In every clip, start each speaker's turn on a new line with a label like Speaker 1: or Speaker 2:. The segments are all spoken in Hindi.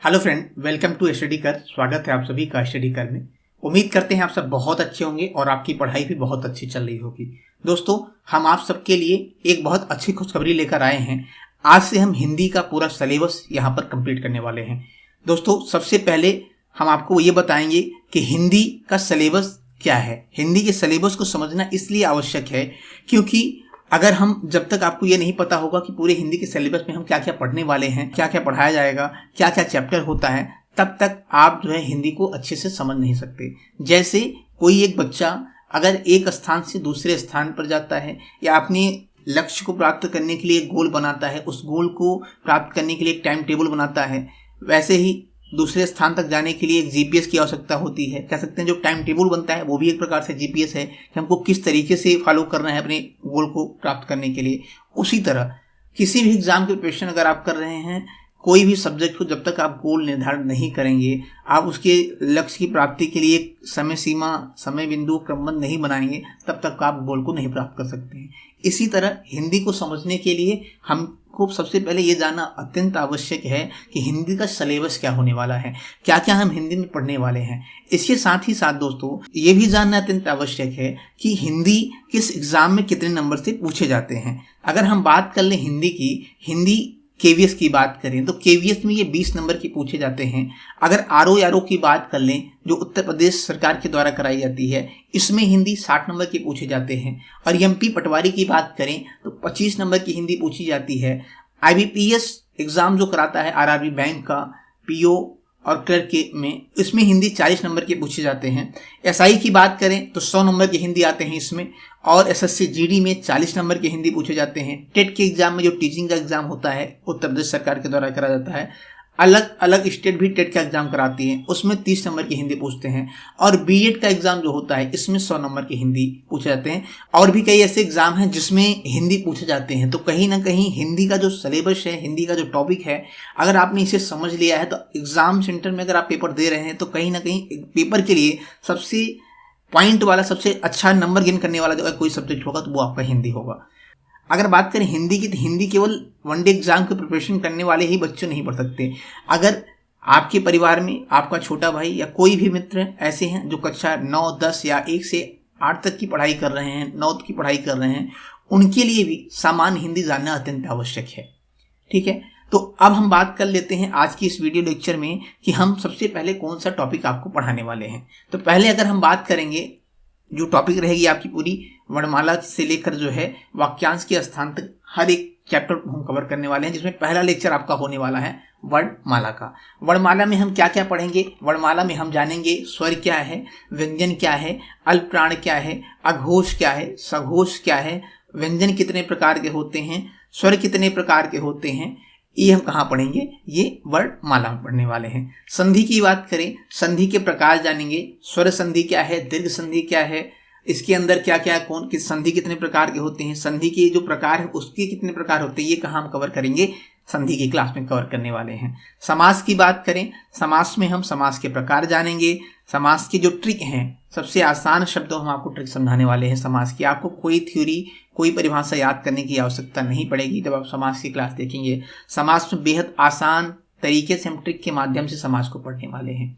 Speaker 1: Hello friend, welcome to study कर। स्वागत है आप सभी का स्टडी कर में। उम्मीद करते हैं आप सब बहुत अच्छे होंगे और आपकी पढ़ाई भी बहुत अच्छी चल रही होगी। दोस्तों, हम आप सबके लिए एक बहुत अच्छी खुशखबरी लेकर आए हैं। आज से हम हिंदी का पूरा सिलेबस यहाँ पर कंप्लीट करने वाले हैं। दोस्तों, सबसे पहले हम आपको ये बताएंगे कि हिंदी का सिलेबस क्या है। हिंदी के सिलेबस को समझना इसलिए आवश्यक है क्योंकि अगर हम जब तक आपको ये नहीं पता होगा कि पूरे हिंदी के सिलेबस में हम क्या क्या पढ़ने वाले हैं, क्या क्या पढ़ाया जाएगा, क्या क्या चैप्टर होता है, तब तक आप जो है हिंदी को अच्छे से समझ नहीं सकते। जैसे कोई एक बच्चा अगर एक स्थान से दूसरे स्थान पर जाता है या अपने लक्ष्य को प्राप्त करने के लिए एक गोल बनाता है, उस गोल को प्राप्त करने के लिए एक टाइम टेबल बनाता है, वैसे ही दूसरे स्थान तक जाने के लिए एक जीपीएस की आवश्यकता होती है। कह सकते हैं जो टाइम टेबल बनता है वो भी एक प्रकार से जीपीएस है कि हमको किस तरीके से फॉलो करना है अपने गोल को प्राप्त करने के लिए। उसी तरह किसी भी एग्जाम की प्रिपरेशन अगर आप कर रहे हैं, कोई भी सब्जेक्ट को जब तक आप गोल निर्धारित नहीं करेंगे, आप उसके लक्ष्य की प्राप्ति के लिए एक समय सीमा, समय बिंदु, क्रमबद्ध नहीं बनाएंगे, तब तक आप गोल को नहीं प्राप्त कर सकते हैं। इसी तरह हिंदी को समझने के लिए हमको सबसे पहले ये जानना अत्यंत आवश्यक है कि हिंदी का सिलेबस क्या होने वाला है, क्या क्या हम हिंदी में पढ़ने वाले हैं। इसके साथ ही साथ दोस्तों ये भी जानना अत्यंत आवश्यक है कि हिंदी किस एग्जाम में कितने नंबर से पूछे जाते हैं। अगर हम बात कर लें हिंदी केवीएस की बात करें तो केवीएस में ये 20 नंबर की पूछे जाते हैं। अगर आरओ की बात कर लें जो उत्तर प्रदेश सरकार के द्वारा कराई जाती है, इसमें हिंदी 60 नंबर की पूछे जाते हैं। और एमपी पटवारी की बात करें तो 25 नंबर की हिंदी पूछी जाती है। आईबीपीएस एग्जाम जो कराता है आरआरबी बैंक का, पीओ और क्लर्क के में, इसमें हिंदी 40 नंबर के पूछे जाते हैं। एसआई की बात करें तो 100 नंबर की हिंदी आते हैं इसमें, और एसएससी जीडी में 40 नंबर की हिंदी पूछे जाते हैं। टेट के एग्जाम में जो टीचिंग का एग्जाम होता है उत्तर प्रदेश सरकार के द्वारा कराया जाता है, अलग अलग स्टेट भी टेट का एग्जाम कराती है, उसमें 30 नंबर की हिंदी पूछते हैं। और बीएड का एग्जाम जो होता है इसमें 100 नंबर की हिंदी पूछे जाते हैं। और भी कई ऐसे एग्जाम हैं जिसमें हिंदी पूछे जाते हैं। तो कहीं ना कहीं हिंदी का जो सिलेबस है, हिंदी का जो टॉपिक है, अगर आपने इसे समझ लिया है तो एग्जाम सेंटर में अगर आप पेपर दे रहे हैं तो कहीं ना कहीं पेपर के लिए सबसे पॉइंट वाला, सबसे अच्छा नंबर गेन करने वाला अगर कोई सब्जेक्ट होगा तो वो आपका हिंदी होगा। अगर बात करें हिंदी की तो हिंदी केवल वनडे एग्जाम की प्रिपरेशन करने वाले ही बच्चे नहीं पढ़ सकते। अगर आपके परिवार में आपका छोटा भाई या कोई भी मित्र ऐसे हैं जो कक्षा 9, 10 या 1 से 8 तक की पढ़ाई कर रहे हैं, 9 की पढ़ाई कर रहे हैं, उनके लिए भी सामान्य हिंदी जानना अत्यंत आवश्यक है। ठीक है, तो अब हम बात कर लेते हैं आज की इस वीडियो लेक्चर में कि हम सबसे पहले कौन सा टॉपिक आपको पढ़ाने वाले हैं। तो पहले अगर हम बात करेंगे, जो टॉपिक रहेगी आपकी पूरी वर्णमाला से लेकर जो है वाक्यांश के स्थान तक हर एक चैप्टर हम कवर करने वाले हैं, जिसमें पहला लेक्चर आपका होने वाला है वर्णमाला का। वर्णमाला में हम क्या क्या पढ़ेंगे? वर्णमाला में हम जानेंगे स्वर क्या है, व्यंजन क्या है, अल्पप्राण क्या है, अघोष क्या है, सघोष क्या है, व्यंजन कितने प्रकार के होते हैं, स्वर कितने प्रकार के होते हैं, ये हम कहाँ पढ़ेंगे? ये वर्णमाला में पढ़ने वाले हैं। संधि की बात करें, संधि के प्रकार जानेंगे, स्वर संधि क्या है, दीर्घ संधि क्या है, इसके अंदर क्या क्या कौन किस संधि कितने प्रकार के होते हैं, संधि के जो प्रकार है उसके कितने प्रकार होते हैं, ये कहाँ हम कवर करेंगे? संधि की क्लास में कवर करने वाले हैं। समास की बात करें, समास में हम समास के प्रकार जानेंगे, समास की जो ट्रिक हैं, सबसे आसान शब्दों हम आपको ट्रिक समझाने वाले हैं समास की। आपको कोई थ्योरी, कोई परिभाषा याद करने की आवश्यकता नहीं पड़ेगी जब आप समास की क्लास देखेंगे। समास में बेहद आसान तरीके से हम ट्रिक के माध्यम से समास को पढ़ने वाले हैं।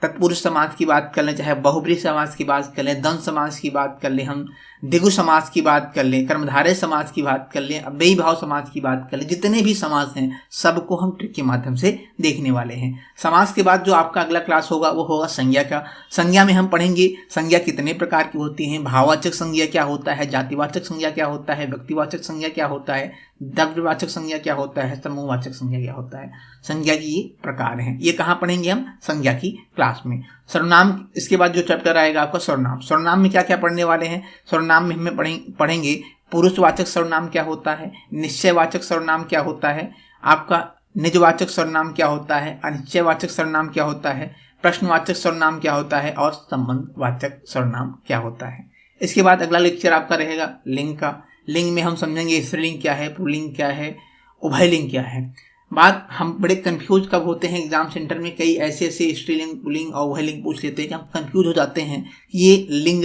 Speaker 1: तत्पुरुष समास की बात कर लें, चाहे बहुब्रीहि समास की बात कर लें, द्वंद्व समास की बात कर लें, हम द्विगु समास की बात कर लें, कर्मधारय समास की बात कर लें, अव्ययी भाव समास की बात कर लें, जितने भी समास हैं सबको हम ट्रिक के माध्यम से देखने वाले हैं। समास के बाद जो आपका अगला क्लास होगा वो होगा संज्ञा का। संज्ञा में हम पढ़ेंगे संज्ञा कितने प्रकार की होती हैं, भाववाचक संज्ञा क्या होता है, जातिवाचक संज्ञा क्या होता है, व्यक्तिवाचक संज्ञा क्या होता है, द्रव्यवाचक संज्ञा क्या होता है, समूहवाचक संज्ञा क्या होता है। संज्ञा की ये प्रकार हैं, ये कहाँ पढ़ेंगे हम? संज्ञा की क्लास में। सर्वनाम, इसके बाद जो चैप्टर आएगा आपका सर्वनाम। सर्वनाम में क्या क्या पढ़ने वाले हैं? सर्वनाम में हमें पढ़ेंगे पुरुषवाचक सर्वनाम क्या होता है, निश्चयवाचक सर्वनाम क्या होता है, आपका निजवाचक सर्वनाम क्या होता है, अनिश्चयवाचक सर्वनाम क्या होता है, प्रश्नवाचक सर्वनाम क्या होता है और संबंधवाचक सर्वनाम क्या होता है। इसके बाद अगला लेक्चर आपका रहेगा लिंग का। लिंग में हम समझेंगे स्त्रीलिंग क्या है, पुल्लिंग क्या है, उभयलिंग क्या है। बात हम बड़े कंफ्यूज कब होते हैं एग्जाम सेंटर में, कई ऐसे स्त्रीलिंग, पुल्लिंग और उभयलिंग पूछ लेते हैं कि हम कंफ्यूज हो जाते हैं कि ये लिंग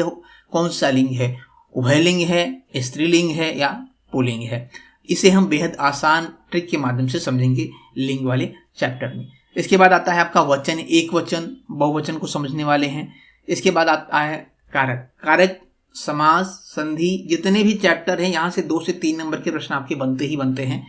Speaker 1: कौन सा लिंग है, उभयलिंग है, स्त्रीलिंग है या पुल्लिंग है। इसे हम बेहद आसान ट्रिक के माध्यम से समझेंगे लिंग वाले चैप्टर में। इसके बाद आता है आपका वचन, एक वचन, बहुवचन को समझने वाले हैं। इसके बाद आता है कारक। कारक, समास, संधि, जितने भी चैप्टर हैं यहाँ से 2 से 3 नंबर के प्रश्न आपके बनते ही बनते हैं,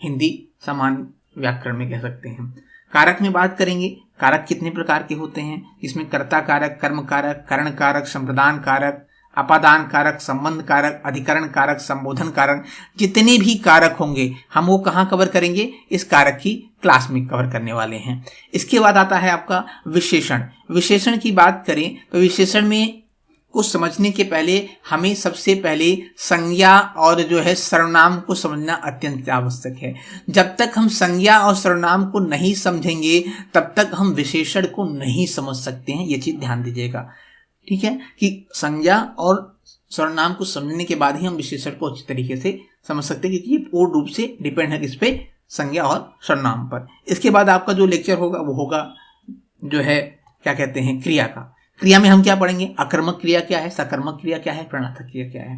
Speaker 1: हिंदी सामान्य व्याकरण में कह सकते हैं। कारक में बात करेंगे, कारक कितने प्रकार के होते हैं, इसमें कर्ता कारक, कर्म कारक, करण कारक, संप्रदान कारक, अपादान कारक, संबंध कारक, अधिकरण कारक, संबोधन कारक, जितने भी कारक होंगे हम वो कहाँ कवर करेंगे, इस कारक की क्लास में कवर करने वाले हैं। इसके बाद आता है आपका विशेषण। विशेषण की बात करें तो विशेषण में कुछ समझने के पहले हमें सबसे पहले संज्ञा और जो है सर्वनाम को समझना अत्यंत आवश्यक है। जब तक हम संज्ञा और सर्वनाम को नहीं समझेंगे तब तक हम विशेषण को नहीं समझ सकते हैं, ये चीज ध्यान दीजिएगा, ठीक है, कि संज्ञा और सर्वनाम को समझने के बाद ही हम विशेषण को अच्छी तरीके से समझ सकते हैं, क्योंकि ये पूर्ण रूप से डिपेंड है किस पे, संज्ञा और सर्वनाम पर। इसके बाद आपका जो लेक्चर होगा वो होगा जो है क्या कहते हैं, क्रिया का। क्रिया में हम क्या पढ़ेंगे, अकर्मक क्रिया क्या है, सकर्मक क्रिया क्या है, प्रणर्थक क्रिया क्या है,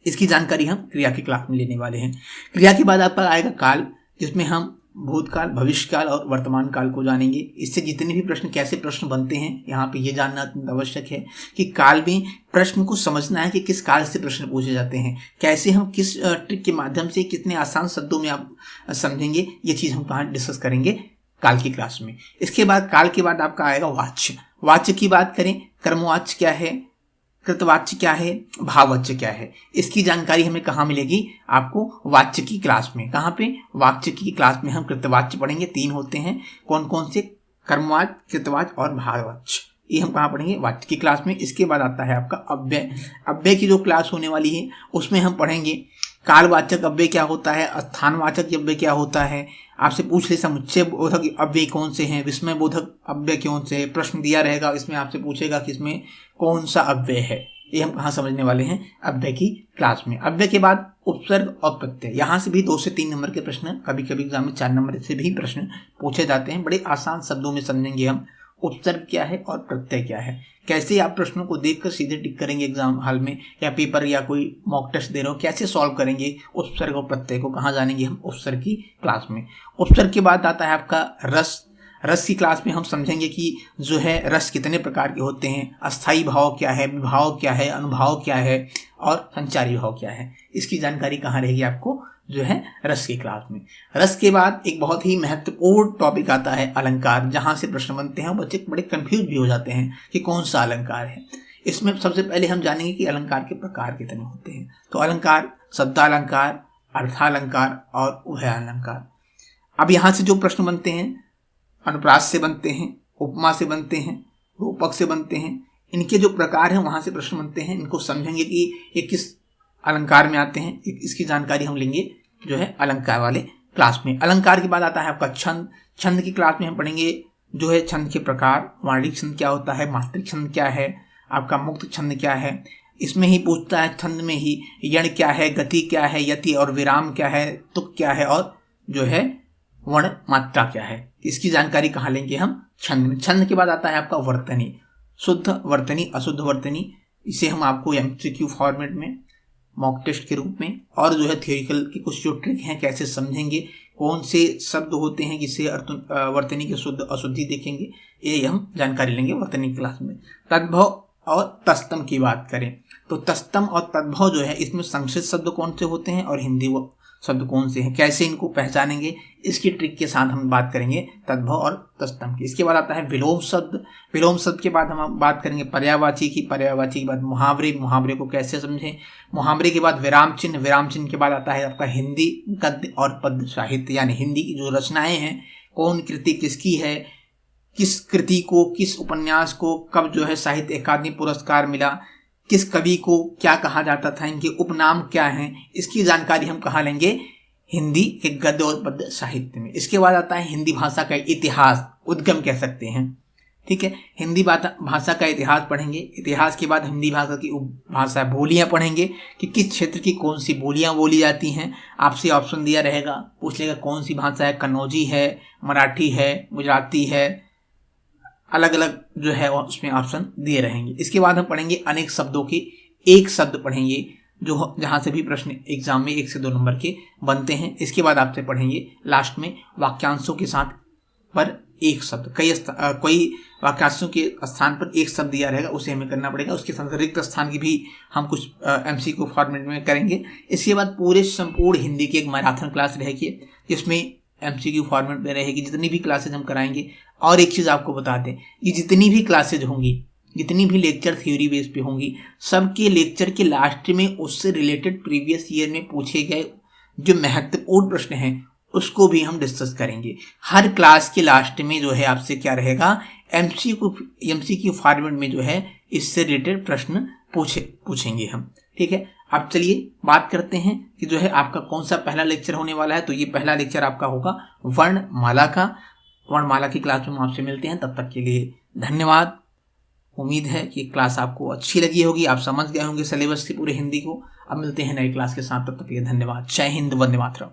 Speaker 1: इसकी जानकारी हम क्रिया की क्लास में लेने वाले हैं। क्रिया के बाद आपका आएगा काल, जिसमें हम भूतकाल, भविष्यकाल और वर्तमान काल को जानेंगे। इससे जितने भी प्रश्न, कैसे प्रश्न बनते हैं, यहाँ पे ये जानना अत्यंत आवश्यक है कि काल में प्रश्न को समझना है कि किस काल से प्रश्न पूछे जाते हैं, कैसे हम किस ट्रिक के माध्यम से कितने आसान शब्दों में आप समझेंगे, ये चीज़ हम कहाँ डिस्कस करेंगे काल की क्लास में। इसके बाद काल के बाद आपका आएगा वाच्य। वाच्य की बात करें, कर्मवाच्य क्या है, कृतवाच्य क्या है, भाववाच्य क्या है, इसकी जानकारी हमें कहाँ मिलेगी, आपको वाच्य की क्लास में। कहाँ पे, वाच्य की क्लास में हम कृतवाच्य पढ़ेंगे, 3 होते हैं, कौन कौन से, कर्मवाच्य, कृतवाच्य और भाववाच्य, ये हम कहाँ पढ़ेंगे, वाच्य की क्लास में। इसके बाद आता है आपका अव्यय। अव्यय की जो क्लास होने वाली है उसमें हम पढ़ेंगे कालवाचक अव्यय क्या होता है, स्थानवाचक अव्यय क्या होता है, आपसे पूछ ले समुच्चय बोधक अव्यय कौन से हैं, विस्मय बोधक अव्यय कौन से हैं, प्रश्न दिया रहेगा, इसमें आपसे पूछेगा कि इसमें कौन सा अव्यय है, ये हम कहाँ समझने वाले हैं, अव्यय की क्लास में। अव्यय के बाद उपसर्ग और प्रत्यय, यहाँ से भी 2 से 3 नंबर के प्रश्न, कभी कभी एग्जाम में 4 नंबर से भी प्रश्न पूछे जाते हैं। बड़े आसान शब्दों में समझेंगे हम उपसर्ग क्या है और प्रत्यय क्या है, कैसे आप प्रश्नों को देखकर सीधे टिक करेंगे एग्जाम हॉल में या पेपर या कोई मॉक टेस्ट दे रहे हो, कैसे सॉल्व करेंगे उपसर्ग और प्रत्यय को, कहाँ जानेंगे हम, उपसर्ग की क्लास में। उपसर्ग के बाद आता है आपका रस। रस की क्लास में हम समझेंगे कि जो है रस कितने प्रकार के होते हैं, अस्थायी भाव क्या है, विभाव क्या है, अनुभाव क्या है और संचारी भाव क्या है, इसकी जानकारी कहाँ रहेगी आपको, जो है रस की क्लास में। रस के बाद एक बहुत ही महत्वपूर्ण टॉपिक आता है अलंकार, जहां से प्रश्न बनते हैं, बच्चे बड़े कंफ्यूज भी हो जाते हैं कि कौन सा अलंकार है। इसमें सबसे पहले हम जानेंगे कि अलंकार के प्रकार कितने होते हैं। तो अलंकार, शब्दालंकार, अर्थालंकार और उभयालंकार। अब यहाँ से जो प्रश्न बनते हैं, अनुप्रास से बनते हैं, उपमा से बनते हैं, रूपक से बनते हैं, इनके जो प्रकार हैं वहां से प्रश्न बनते हैं। इनको समझेंगे कि ये किस अलंकार में आते हैं, इसकी जानकारी हम लेंगे जो है अलंकार वाले क्लास में। अलंकार के बाद आता है आपका छंद। छंद की क्लास में हम पढ़ेंगे जो है छंद के प्रकार, वार्णिक छंद क्या होता है, मात्रिक छंद क्या है, आपका मुक्त छंद क्या है, इसमें ही पूछता है छंद में ही यण क्या है, गति क्या है, यति और विराम क्या है, तुक क्या है और जो है वर्ण मात्रा क्या है, इसकी जानकारी कहाँ लेंगे हम, छंद में। छंद के बाद आता है आपका वर्तनी, शुद्ध वर्तनी, अशुद्ध वर्तनी, इसे हम आपको एमसीक्यू फॉर्मेट में, मॉक टेस्ट के रूप में और जो है थियोरिकल की कुछ जो ट्रिक हैं कैसे समझेंगे, कौन से शब्द होते हैं जिससे वर्तनी की शुद्ध अशुद्धि देखेंगे, ये हम जानकारी लेंगे वर्तनी क्लास में। तद्भव और तस्तम की बात करें तो तस्तम और तद्भव जो है इसमें संस्कृत शब्द कौन से होते हैं और हिंदी शब्द कौन से हैं, कैसे इनको पहचानेंगे, इसकी ट्रिक के साथ हम बात करेंगे तद्भव और तस्तम की। इसके बाद आता है विलोम शब्द। विलोम शब्द के बाद हम बात करेंगे पर्यायवाची की। पर्यायवाची के बाद मुहावरे, मुहावरे को कैसे समझें। मुहावरे के बाद विराम चिन्ह। विराम चिन्ह के बाद आता है आपका हिंदी गद्य और पद्य साहित्य, यानी हिंदी की जो रचनाएं हैं, कौन कृति किसकी है, किस कृति को, किस उपन्यास को कब जो है साहित्य अकादमी पुरस्कार मिला, किस कवि को क्या कहा जाता था, इनके उपनाम क्या हैं, इसकी जानकारी हम कहाँ लेंगे, हिंदी के गद्य और पद्य साहित्य में। इसके बाद आता है हिंदी भाषा का इतिहास, उद्गम कह सकते हैं, ठीक है। हिंदी भाषा का इतिहास पढ़ेंगे। इतिहास के बाद हिंदी भाषा की उपभाषा बोलियां पढ़ेंगे कि किस क्षेत्र की कौन सी बोलियां बोली जाती हैं। आपसे ऑप्शन दिया रहेगा, पूछ लेगा कौन सी भाषा है, कन्नौजी है, मराठी है, गुजराती है, अलग अलग जो है उसमें ऑप्शन दिए रहेंगे। इसके बाद हम पढ़ेंगे अनेक शब्दों के एक शब्द पढ़ेंगे, जो जहाँ से भी प्रश्न एग्जाम में 1 से 2 नंबर के बनते हैं। इसके बाद आपसे पढ़ेंगे लास्ट में वाक्यांशों के साथ पर एक शब्द, कोई वाक्यांशों के स्थान पर एक शब्द दिया रहेगा, उसे हमें करना पड़ेगा। उसके साथ रिक्त स्थान की भी हम कुछ MCQ फॉर्मेट में करेंगे। इसके बाद पूरे संपूर्ण हिंदी की एक मैराथन क्लास रहेगी, जिसमें MCQ फॉर्मेट में रहेगी, जितनी भी क्लासेज हम कराएंगे। और एक चीज़ आपको बता दें, ये जितनी भी क्लासेज होंगी, जितनी भी लेक्चर थ्योरी बेस पे होंगी, सबके लेक्चर के लास्ट में उससे रिलेटेड प्रीवियस ईयर में पूछे गए जो महत्वपूर्ण प्रश्न हैं उसको भी हम डिस्कस करेंगे। हर क्लास के लास्ट में जो है आपसे क्या रहेगा, MCQ फॉर्मेट में जो है इससे रिलेटेड प्रश्न पूछेंगे हम। ठीक है, अब चलिए बात करते हैं कि जो है आपका कौन सा पहला लेक्चर होने वाला है। तो ये पहला लेक्चर आपका होगा वर्णमाला का। वर्णमाला की क्लास में हम आपसे मिलते हैं, तब तक के लिए धन्यवाद। उम्मीद है कि क्लास आपको अच्छी लगी होगी, आप समझ गए होंगे सिलेबस की पूरे हिंदी को। अब मिलते हैं नई क्लास के साथ, तब तक के लिए धन्यवाद। जय हिंद, वंदे मातरम।